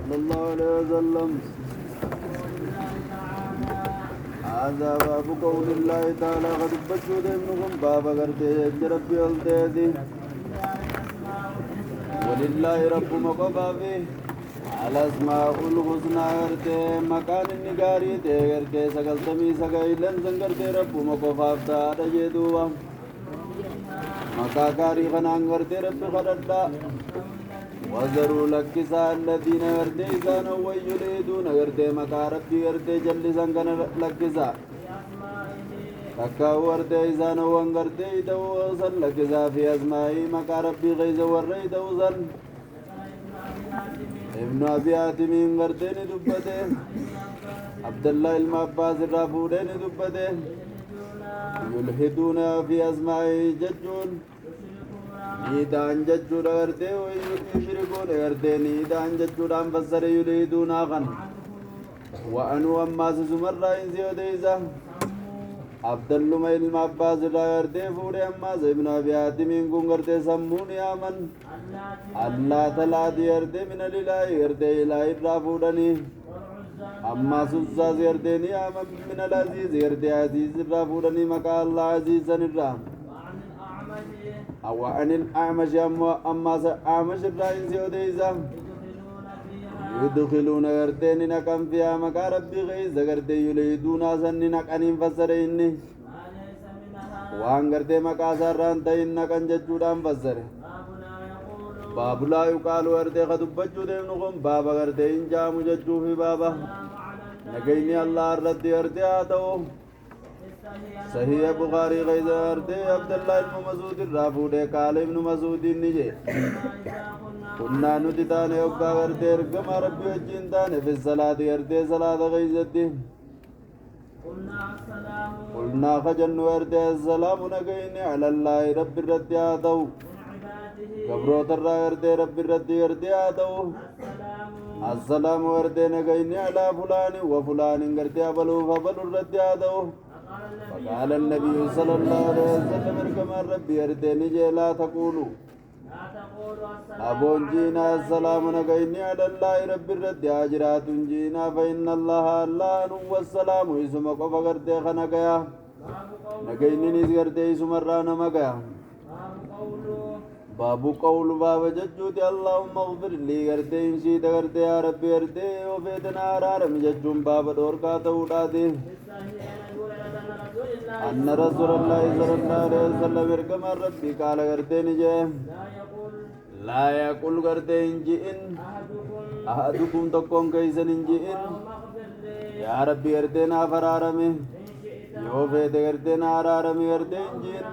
صلى الله عليه وسلم. هذا باب قول الله تعالى قد بشوا ابنكم بابا قرتي ربي والتيدي ولله رب مقفى فيه على اسماء الحسنى قرتي مكان النقاري قرتي سقلتمي سقايلن سنقرتي رب مقفى فتاة جدوبا مكا كاري خنان قرتي رب خددا وذروا لكسا الذين قرتي إذان ويريدون قرتي مكا ربي قرتي جلسان كان لكسا تكاو قرتي إذان وان قرتي دوزن لكسا في أسمائي مكا ربي غيز وري دوزن ابن أبي حاتمين قرتي ندبته عبد الله المعباس الرافودين ندبته يلحدون في أسمائي ججون نيدان ججون قرتي ويشركون قرتي نيدان ججون فسر يلحدون آخن وأنو أماس سمرا إنسيو ديزا عبد الله المعباس الرافودي فوري أماس ابن أبي حاتمين كون قرتي سموني آمن الله تلادي قرتي من الإله قرتي إلهي الرافودني أما سوزا زيردني أما من العزيز يردي عزيز الرافودني مكا الله عزيزا الرام أو عن الأعمش أما أعمش الرائن سيوديزا يدخلون غرتين نكم فيها مكا ربي غيز غرتي يليدون سن نكانين فسريني وان غرتي مكا سران تين نكان ججودان فسر باب لا يقال غرتي خطبجو دينكم بابا غرتي انجام ججو في بابا نگيني الله رد غرتي آتو صحيح بخاري غيز غرتي عبد الله بن مسعود الرافودي قال ابن مسعود نجي كنا نتتان يوكا غرتي ارقم ربي وجين تان في الصلاة غرتي صلاة غيزتي قلنا خجن غرتي السلام نگيني على الله رب الرد آتو قبروت الرغرتي رب الرد غرتي آتو السلام غرتي نگيني على فلان وفلان غرتي أبلو فبلو الرد آتو فقال النبي صلى الله عليه وسلم ارقم ربي غرتي نجي لا تقولوا أبون جينا السلام نگيني على الله رب الرد آجرات جينا فإن الله الله والسلام اسم قفا غرتي خنقيا نگيني نيز غرتي اسم الرانا مقيا باب قول باب ججوتي اللهم اغفر لي غرتي انشيت غرتي يا ربي غرتي وفيتنا عرارم ججون باب دوركا توداتي أن رسول الله صلى الله عليه وسلم ارقم ربي قال غرتي نجي لا يقول غرتي انجئن أحدكم تقون كيسن انجئن يا ربي غرتي نافرارمي يوفيت غرتي نارارمي غرتي انجئن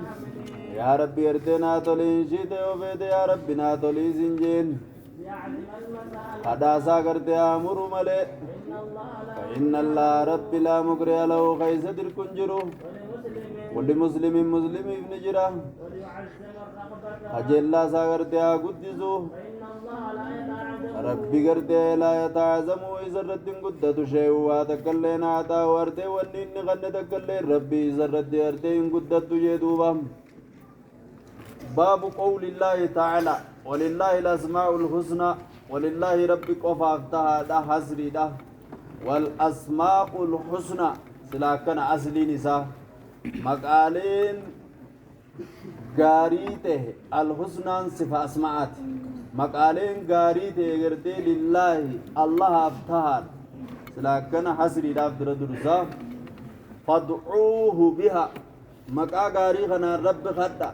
يا ربي ارتنا تولين شيت وفيت يا ربي ناتولي سنجين حداسا کرتے امر ملے فإن الله ربي لا مكره له خيس الكنجرو ولمسلم مسلم ابن جرا اجلا سا کرتے قدسو ربي کرتے لا يتعظم ويزرت قدت شيء واتكلنا عطا ورته ونين غن تكلي ربي زرت ارته قدت يدوبا باب قول الله تعالى ولله الأسماء الحسنى ولله ربك وفافتها ده حسري ده والأسماء الحسنى سلاكن أصلي نساء مقالين غاريته الحسنى صفة أسماءات مقالين غاريته غرتي لله الله أفتها سلاكن حسري ده درسا فادعوه بها مقا غاري خنا رب خدا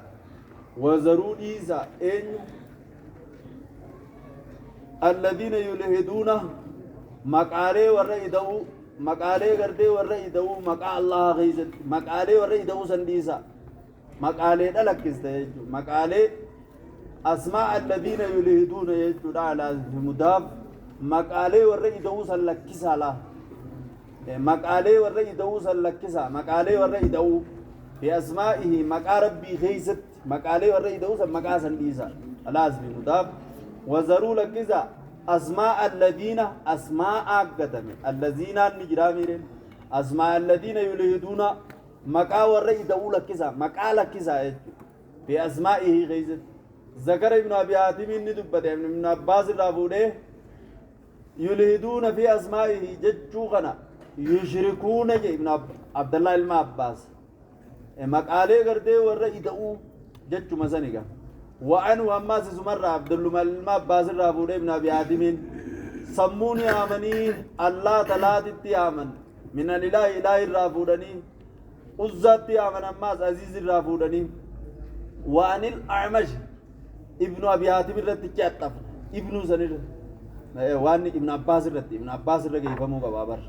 وزروا إيسا إن الذين يلهدون مقالي ورئيدو مقالي غردي ورئيدو مقا الله غيزت مقالي ورئيدو سنديسا مقالي دلكسته مقالي أسماء الذين يلهدون يجد على مضاف مقالي ورئيدو سلكسا لا مقالي ورئيدو سلكسا مقالي ورئيدو بأسمائه مقا ربي غيزت مقالي ورئيدو مقا سنديسا لازم مضاف وزروا لكذا أسماء الذين أسماء قدم الذين نجرامين أسماء الذين يلهدون مقا ورئيدو لكذا مقا لكذا بأسمائه غيزت ذكر ابن أبي حاتم ندبت ابن عباس الرافودي يلهدون في أسمائه ججوغنا يشركون ابن عبد الله المعباس مقالي قرده ورّا إدعو جج مسانيقا وعنه أما سمر عبد الله المعباس الرافود ابن أبي عادمين سموني آمنين الله تلاتي آمن من الإله إله الرافودني عزتي آمن أما عزيز الرافودني وعن الأعمش ابن أبي عاتم الرتي ابن سنير وان ابن عباس الرتي ابن عباس الرقي فمو بابر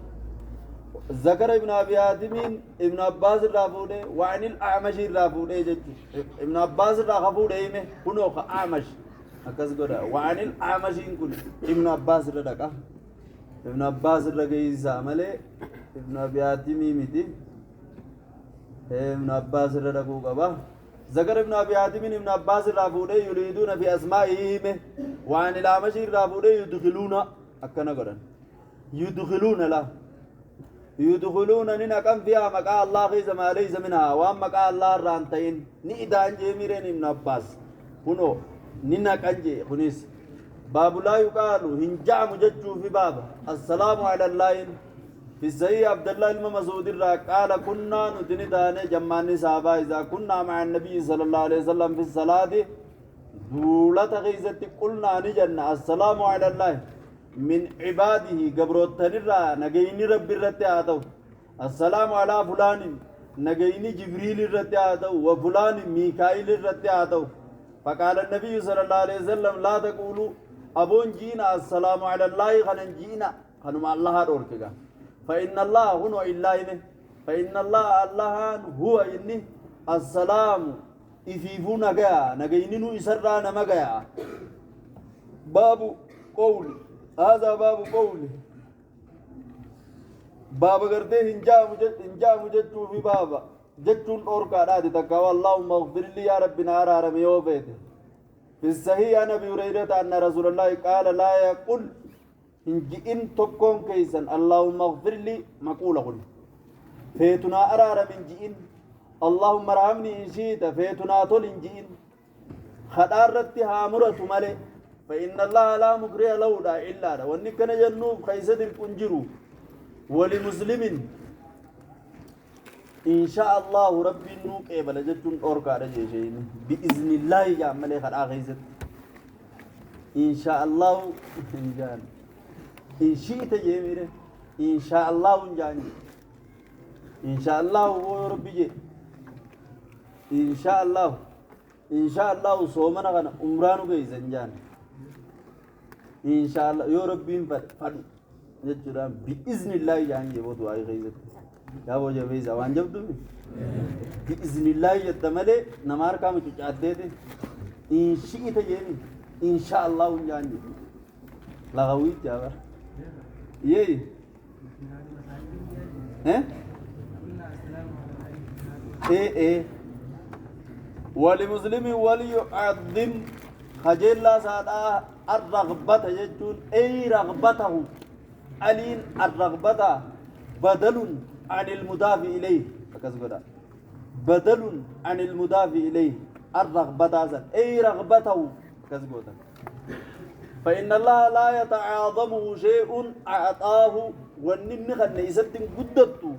ذكر ابن أبي عاتم ابن عباس الرافوده وعن الأعمش الرافوده ابن عباس الرافوده إيمه كنو أعمش أكاس قرأ وعن الأعمش كن ابن عباس الرقا ابن عباس الرقي زامله ابن أبي عاتم ميتي ابن عباس الرقو قبا ذكر ابن أبي عاتم ابن عباس الرافوده يريدون في أسمائهم وعن الأعمش الرافوده يدخلون أكنا قرأ يدخلون لا يدخلون ننقم فيها مقا الله خيز ما ليس منها وام مقا الله رانتين نئدان جيميرين ابن عباس كنو ننقن جي خنيس باب لا يقال هنجع مججو في باب السلام على الله في الزي عبد الله المسعود قال كنا نتندان جمعني صحابة إذا كنا مع النبي صلى الله عليه وسلم في الصلاة دولة غيزة قلنا نجن السلام على الله من عباده قبروت تنرى نجيني رب الرتياتو السلام على فلان نجيني جبريل الرتياتو وفلان ميكائيل الرتياتو فقال النبي صلى الله عليه وسلم لا تقولوا أبون جينا السلام على الله خنن جينا خنم الله روركا فإن الله هو إلا إنه فإن الله هو إنه السلام إفيفون جاء نجيني إسرى نمجاء باب قول هذا باب قول باب قرده هنجا مجد في بابا جتون أوركا نادي تقوى اللهم اغفر لي يا رب نارا رميو بيته في الصحيح عن أبي هريرة أن رسول الله قال لا يقول إن تكون كيسا اللهم اغفر لي مقولة قل فيتنا أرار من جئن اللهم ارحمني إن شئت فيتنا طول إن جئن خدارت هامرة ملئ فإن الله لا مكره له لا إلا له وإن كان جنوب خيسد الكنجرو ولمسلم إن شاء الله ربي نوك إبلا جتون أوركا رجيشين بإذن الله يعمل خلق خيسد إن شاء الله إنجان إن شئت جميله إن شاء الله إنجان إن شاء الله هو ربي جي إن شاء الله صومنا غنا عمرانو كيسن جان إن شاء الله يا ربي فد جترام بإذن الله يعني يبغى دعاء خيزت يا أبو جبيز أوان جبتو بإذن الله يتملي نمار كام تجادته إن شئت جمي إن شاء الله يعني لغوي جابر يي إيه ولمسلم وليعظم خجل الله سادا الرغبة يجون أي رغبته علين الرغبة بدل عن المضاف إليه بدل عن المضاف إليه الرغبة أي رغبته كذبوتا فإن الله لا يتعاظمه شيء أعطاه ونن خن يسد قدته